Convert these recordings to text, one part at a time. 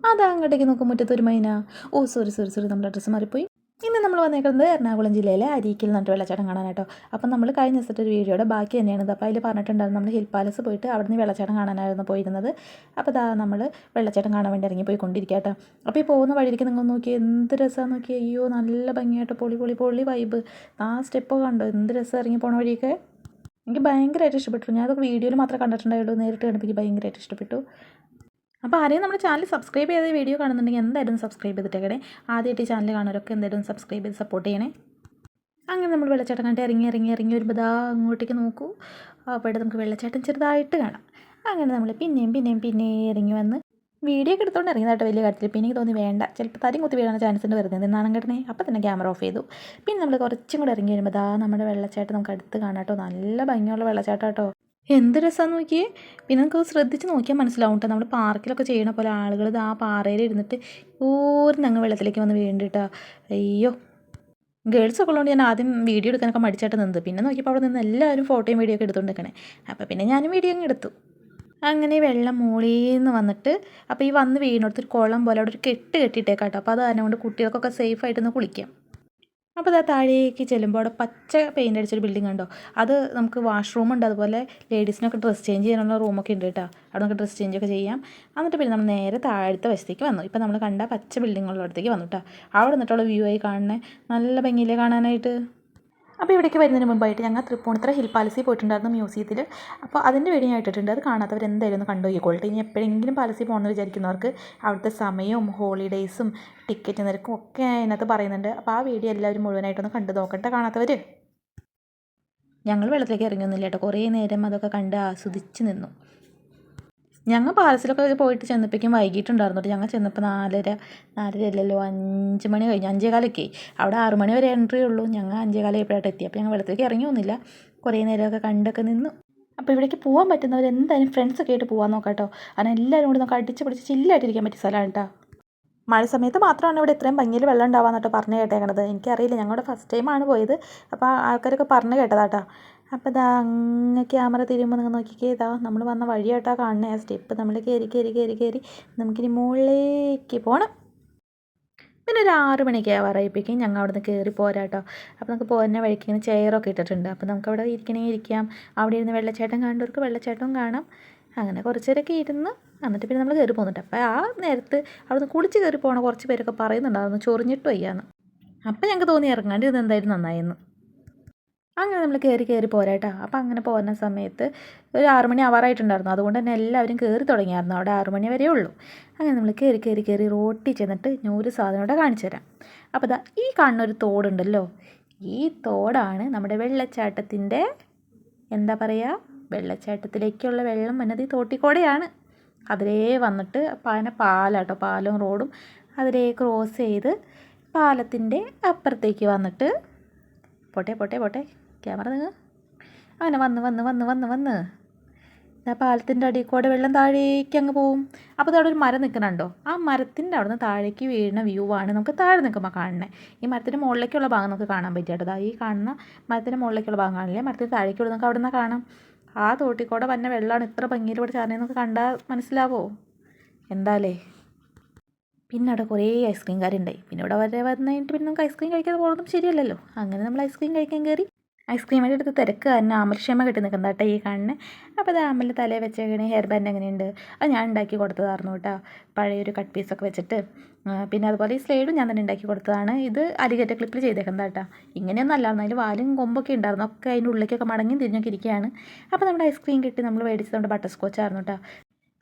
അതാ അങ്ങോട്ടേക്ക് നോക്കും മുറ്റത്തൊരു മൈന. ഓ സോറി നമ്മുടെ ഡ്രസ്സ് മാറിപ്പോയി. ഇന്ന് നമ്മൾ വന്നേക്കുന്നത് എറണാകുളം ജില്ലയിലെ അരീക്കിൽ നിന്നിട്ട് വെള്ളച്ചാട്ടം കാണാനായിട്ടോ. അപ്പം നമ്മൾ കഴിഞ്ഞ ദിവസത്തെ ഒരു വീഡിയോയുടെ ബാക്കി തന്നെയാണിത്. അപ്പോൾ അതിൽ പറഞ്ഞിട്ടുണ്ടായിരുന്നു നമ്മൾ ഹിൽ പാലസ് പോയിട്ട് അവിടെ നിന്ന് വെള്ളച്ചാട്ടം കാണാനായിരുന്നു പോയിരുന്നത്. അപ്പോൾ ഇതാ നമ്മൾ വെള്ളച്ചാട്ടം കാണാൻ വേണ്ടി ഇറങ്ങി പോയിക്കൊണ്ടിരിക്കുക കേട്ടോ. അപ്പോൾ ഈ പോകുന്ന വഴിക്ക് നിങ്ങൾ നോക്കി എന്ത് രസമാണെന്ന് നോക്കി. അയ്യോ നല്ല ഭംഗിയായിട്ട് പൊളി വൈബ്. ആ സ്റ്റെപ്പ് കണ്ടോ എന്ത് രസം ഇറങ്ങി പോണ വഴിയൊക്കെ. എനിക്ക് ഭയങ്കരമായിട്ട് ഇഷ്ടപ്പെട്ടു. ഞാനതൊക്കെ വീഡിയോയിൽ മാത്രമേ കണ്ടിട്ടുണ്ടായുള്ളൂ, നേരിട്ട് കണ്ടപ്പോൾ എനിക്ക് ഭയങ്കരമായിട്ട് ഇഷ്ടപ്പെട്ടു. അപ്പോൾ ആരെയും നമ്മുടെ ചാനൽ സബ്സ്ക്രൈബ് ചെയ്ത് വീഡിയോ കാണുന്നുണ്ടെങ്കിൽ എന്തായാലും സബ്സ്ക്രൈബ് ചെയ്തിട്ടേക്കണേ. ആദ്യമായിട്ട് ഈ ചാനൽ കാണുന്നവരൊക്കെ എന്തായാലും സബ്സ്ക്രൈബ് ചെയ്ത് സപ്പോർട്ട് ചെയ്യണേ. അങ്ങനെ നമ്മൾ വെള്ളച്ചാട്ടം കണ്ടിട്ട് ഇറങ്ങി വരുമ്പോൾ ദാ അങ്ങോട്ടേക്ക് നോക്കൂ. അവിടെ നമുക്ക് വെള്ളച്ചാട്ടം ചെറുതായിട്ട് കാണാം. അങ്ങനെ നമ്മൾ പിന്നെയും ഇറങ്ങി വന്ന് വീഡിയോ ഒക്കെ എടുത്തുകൊണ്ട് ഇറങ്ങിയതായിട്ട് വലിയ കാര്യത്തിൽ. പിന്നെ എനിക്ക് തോന്നി വേണ്ട, ചിലപ്പോൾ തരി കുത്തി വീഴാൻ ചാൻസ് ഉണ്ട്, വെറുതെ നിന്നാണ് കിട്ടണേ. അപ്പോൾ തന്നെ ക്യാമറ ഓഫ് ചെയ്തു. പിന്നെ നമ്മൾ കുറച്ചും കൂടെ ഇറങ്ങി വരുമ്പോൾ ദാ നമ്മുടെ വെള്ളച്ചാട്ടം നമുക്ക് അടുത്ത് കാണാം കേട്ടോ. നല്ല ഭംഗിയുള്ള വെള്ളച്ചാട്ടം കേട്ടോ. എന്ത് രസമാണെന്ന് നോക്കിയേ. പിന്നെ നമുക്ക് ശ്രദ്ധിച്ച് നോക്കിയാൽ മനസ്സിലാവും കേട്ടോ. നമ്മൾ പാർക്കിലൊക്കെ ചെയ്യണ പോലെ ആളുകൾ ആ പാറയിൽ ഇരുന്നിട്ട് ഞങ്ങൾ വെള്ളത്തിലേക്ക് വന്ന് വീണ്ടിട്ടാ. അയ്യോ, ഗേൾസൊക്കെ ഉള്ളതുകൊണ്ട് ഞാൻ ആദ്യം വീഡിയോ എടുക്കാനൊക്കെ മടിച്ചായിട്ട് നിന്നത്. പിന്നെ നോക്കിയപ്പോൾ അവിടെ നിന്ന് എല്ലാവരും ഫോട്ടോയും വീഡിയോ ഒക്കെ എടുത്തുകൊണ്ടിരിക്കണേ. അപ്പോൾ പിന്നെ ഞാനും വീഡിയോ അങ്ങ് എടുത്തു. അങ്ങനെ വെള്ളം മുകളിൽ നിന്ന് വന്നിട്ട് അപ്പോൾ ഈ വന്ന് വീണിടത്തൊരു കുളം പോലെ അവിടെ ഒരു കെട്ടിയിട്ടേക്കാം കേട്ടോ. അപ്പോൾ അത് അതിനെക്കൊണ്ട് കുട്ടികൾക്കൊക്കെ സേഫായിട്ടൊന്ന് കുളിക്കാം. അപ്പോൾ അത് താഴേക്ക് ചെല്ലുമ്പോൾ അവിടെ പച്ച പെയിൻ്റ് അടിച്ചൊരു ബിൽഡിംഗ് ഉണ്ടോ. അത് നമുക്ക് വാഷ്റൂം ഉണ്ട്, അതുപോലെ ലേഡീസിനൊക്കെ ഡ്രസ്സ് ചേഞ്ച് ചെയ്യാനുള്ള റൂമൊക്കെ ഉണ്ട് കേട്ടോ. അവിടെ നമുക്ക് ഡ്രസ്സ് ചേഞ്ചൊക്കെ ചെയ്യാം. എന്നിട്ട് പിന്നെ നമ്മൾ നേരെ താഴത്തെ വശത്തേക്ക് വന്നു. ഇപ്പോൾ നമ്മൾ കണ്ട പച്ച ബിൽഡിങ്ങുള്ള അടുത്തേക്ക് വന്നു കേട്ടോ. അവിടെ നിന്നിട്ടുള്ള വ്യൂ ആയി കാണണേ, നല്ല ഭംഗിയില്ലേ കാണാനായിട്ട്. അപ്പോൾ ഇവിടേക്ക് വരുന്നതിന് മുമ്പായിട്ട് ഞങ്ങൾ തൃപ്പൂണിത്തുറ ഹിൽ പാലസിൽ പോയിട്ടുണ്ടായിരുന്നു, മ്യൂസിയത്തിൽ. അപ്പോൾ അതിൻ്റെ വീഡിയോ ആയിട്ടിട്ടുണ്ട്. അത് കാണാത്തവർ എന്തായാലും ഒന്ന് കണ്ടു പോയിക്കോട്ടെ. ഇനി എപ്പോഴെങ്കിലും പാലസിൽ പോകണമെന്ന് വിചാരിക്കുന്നവർക്ക് അവിടുത്തെ സമയവും ഹോളിഡേയ്സും ടിക്കറ്റ് നിരക്കും ഒക്കെ അതിനകത്ത് പറയുന്നുണ്ട്. അപ്പോൾ ആ വീഡിയോ എല്ലാവരും മുഴുവനായിട്ടൊന്ന് കണ്ടു നോക്കട്ടെ കാണാത്തവർ. ഞങ്ങൾ വെള്ളത്തിലേക്ക് ഇറങ്ങിയൊന്നുമില്ല കേട്ടോ. കുറേ നേരം അതൊക്കെ കണ്ട് ആസ്വദിച്ച് നിന്നു. ഞങ്ങൾ പാലസിലൊക്കെ പോയിട്ട് ചെന്നപ്പോഴേക്കും വൈകിട്ടുണ്ടായിരുന്നു. ഞങ്ങൾ ചെന്നപ്പോൾ 4:30 അല്ലല്ലോ, 5 മണി കഴിഞ്ഞു, 5:15. അവിടെ 6 മണി വരെ എൻട്രി ഉള്ളൂ. ഞങ്ങൾ 5:15 എപ്പോഴായിട്ട് എത്തി. അപ്പോൾ ഞങ്ങൾ വെള്ളത്തിലേക്ക് ഇറങ്ങിയൊന്നുമില്ല, കുറേ നേരമൊക്കെ കണ്ടൊക്കെ നിന്നു. അപ്പോൾ ഇവിടേക്ക് പോകാൻ പറ്റുന്നവർ എന്തായാലും ഫ്രണ്ട്സൊക്കെ ആയിട്ട് പോകാൻ നോക്കാം കേട്ടോ. കാരണം എല്ലാവരും കൂടി നമുക്ക് അടിച്ച് പിടിച്ച് ചില്ലായിട്ടിരിക്കാൻ പറ്റിയ സ്ഥലമാണ് കേട്ടോ. മഴ സമയത്ത് മാത്രമാണ് ഇവിടെ ഇത്രയും ഭംഗിയിൽ വെള്ളം ഉണ്ടാവാന്ന് പറഞ്ഞു കേട്ടേക്കണത്. എനിക്കറിയില്ല, ഞങ്ങളുടെ ഫസ്റ്റ് ടൈമാണ് പോയത്. അപ്പോൾ ആൾക്കാരൊക്കെ പറഞ്ഞു കേട്ടതാട്ടോ. അപ്പോൾ ഇതാ അങ്ങ് ക്യാമറ തിരിയുമ്പോൾ നിങ്ങൾ നോക്കിക്കേ, ഇതാ നമ്മൾ വന്ന വഴിയായിട്ടാ കാണണേ. ആ സ്റ്റെപ്പ് നമ്മൾ കയറി നമുക്കിനി മുകളിലേക്ക് പോകണം. പിന്നെ ഒരു 6 മണിക്ക് ആവാറായപ്പോഴേക്കും ഞങ്ങൾ അവിടെ നിന്ന് കയറി പോരാട്ടോ. അപ്പോൾ നമുക്ക് പോകുന്ന വഴിക്ക് ഇങ്ങനെ ചെയറൊക്കെ ഇട്ടിട്ടുണ്ട്. അപ്പോൾ നമുക്കവിടെ ഇരിക്കാം. അവിടെ ഇരുന്ന് വെള്ളച്ചാട്ടം കാണേണ്ടവർക്ക് വെള്ളച്ചാട്ടവും കാണാം. അങ്ങനെ കുറച്ച് നേരമൊക്കെ ഇരുന്ന് എന്നിട്ട് പിന്നെ നമ്മൾ കയറി പോകുന്നുണ്ട്. അപ്പോൾ ആ നേരത്ത് അവിടെ നിന്ന് കുളിച്ച് കയറി പോകണ കുറച്ച് പേരൊക്കെ പറയുന്നുണ്ടായിരുന്നു ചൊറിഞ്ഞിട്ട് വയ്യാന്ന്. അപ്പോൾ ഞങ്ങൾക്ക് തോന്നി ഇറങ്ങാണ്ട് ഇത് എന്തായാലും നന്നായിരുന്നു. അങ്ങനെ നമ്മൾ കയറി പോരാട്ടോ. അപ്പോൾ അങ്ങനെ പോകുന്ന സമയത്ത് ഒരു 6 മണി ആവാറായിട്ടുണ്ടായിരുന്നു. അതുകൊണ്ട് തന്നെ എല്ലാവരും കയറി തുടങ്ങിയായിരുന്നു. അവിടെ 6 മണി വരെ ഉള്ളൂ. അങ്ങനെ നമ്മൾ കയറി റോട്ടിൽ ചെന്നിട്ട് ഞാൻ ഒരു സാധനം കൂടെ കാണിച്ചു തരാം. അപ്പോൾ ഇതാ ഈ കാണുന്ന ഒരു തോടുണ്ടല്ലോ, ഈ തോടാണ് നമ്മുടെ വെള്ളച്ചാട്ടത്തിൻ്റെ എന്താ പറയുക, വെള്ളച്ചാട്ടത്തിലേക്കുള്ള വെള്ളം വന്നത് ഈ തോട്ടിക്കൂടെയാണ്. അതിലേ വന്നിട്ട് അങ്ങനെ പാലാട്ടോ, പാലവും റോഡും അതിലേ ക്രോസ് ചെയ്ത് പാലത്തിൻ്റെ അപ്പുറത്തേക്ക് വന്നിട്ട് പോട്ടെ ക്യാമറ നിങ്ങൾ അങ്ങനെ വന്ന് ആ പാലത്തിൻ്റെ അടിയിൽ കൂടെ വെള്ളം താഴേക്ക് അങ്ങ് പോവും. അപ്പോൾ അവിടെ ഒരു മരം നിൽക്കുന്നുണ്ടോ, ആ മരത്തിൻ്റെ അവിടെ നിന്ന് താഴേക്ക് വീഴുന്ന വ്യൂ ആണ് നമുക്ക് താഴെ നിൽക്കുമ്പോൾ കാണണേ. ഈ മരത്തിൻ്റെ മുകളിലേക്കുള്ള ഭാഗം നമുക്ക് കാണാൻ പറ്റിയാട്ടോ. ഈ കാണുന്ന മരത്തിൻ്റെ മുകളിലേക്കുള്ള ഭാഗം കാണില്ലേ, മരത്തിന് താഴേക്കുള്ള നമുക്ക് അവിടെ നിന്ന് കാണാം. ആ തോട്ടിക്കൂടെ വന്ന വെള്ളമാണ് ഇത്ര ഭംഗിയിലൂടെ ചാനൽ കണ്ടാൽ മനസ്സിലാവോ എന്താലേ. പിന്നെ അവിടെ കുറേ ഐസ്ക്രീംകാരുണ്ടായി. പിന്നെ ഇവിടെ വരെ വന്നു കഴിഞ്ഞിട്ട് പിന്നെ നമുക്ക് ഐസ്ക്രീം കഴിക്കാതെ പോകുന്നതും ശരിയല്ലല്ലോ. അങ്ങനെ നമ്മൾ ഐസ്ക്രീം കഴിക്കാൻ കയറി. ഐസ്ക്രീമിൻ്റെ അടുത്ത് തിരക്ക് തന്നെ അമൽക്ഷമ കെട്ടി നിൽക്കുന്ന കേട്ടോ ഈ കാണുന്നത്. അപ്പോൾ അത് അമലിൻ്റെ തലയിൽ വെച്ചേക്കണേ ഹെയർ ബാൻഡ് എങ്ങനെയുണ്ട്, അത് ഞാൻ ഉണ്ടാക്കി കൊടുത്തതായിരുന്നു കേട്ടോ. പഴയൊരു കട്ട് പീസൊക്കെ വെച്ചിട്ട്. പിന്നെ അതുപോലെ ഈ സ്ലൈഡും ഞാൻ തന്നെ ഉണ്ടാക്കി കൊടുത്തതാണ്. ഇത് അലിഗേറ്റർ ക്ലിപ്പിൽ ചെയ്തേക്കുന്നത് കേട്ടോ. ഇങ്ങനെയൊന്നും അല്ലായിരുന്നു, അതിൽ വാലും കൊമ്പൊക്കെ ഉണ്ടായിരുന്നു. ഒക്കെ അതിൻ്റെ ഉള്ളിലേക്കൊക്കെ മടങ്ങി തിരിഞ്ഞൊക്കെ ഇരിക്കുകയാണ്. അപ്പോൾ നമ്മുടെ ഐസ്ക്രീം കിട്ടി, നമ്മൾ മേടിച്ചത് നമ്മുടെ ബട്ടർ സ്കോച്ചായിരുന്നു കേട്ടോ.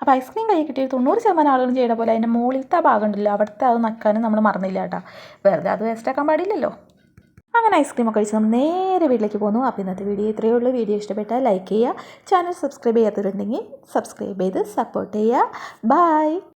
അപ്പോൾ ഐസ്ക്രീം കൈ കിട്ടിയ 90% ആളുകളും ചെയ്യണ പോലെ അതിൻ്റെ മുകളിലത്തെ ഭാഗം ഉണ്ടല്ലോ, അവിടുത്തെ അത് നക്കാനും നമ്മൾ മറന്നില്ല കേട്ടോ. വെറുതെ അത് വേസ്റ്റാക്കാൻ പാടില്ലല്ലോ. അങ്ങനെ ഐസ്ക്രീമൊക്കെ കഴിച്ച് നമ്മൾ നേരെ വീട്ടിലേക്ക് പോന്നു. അപ്പോൾ ഇന്നത്തെ വീഡിയോ ഇത്രയേ ഉള്ളൂ. വീഡിയോ ഇഷ്ടപ്പെട്ടാൽ ലൈക്ക് ചെയ്യുക, ചാനൽ സബ്സ്ക്രൈബ് ചെയ്യാത്തവരുണ്ടെങ്കിൽ സബ്സ്ക്രൈബ് ചെയ്ത് സപ്പോർട്ട് ചെയ്യുക. ബൈ.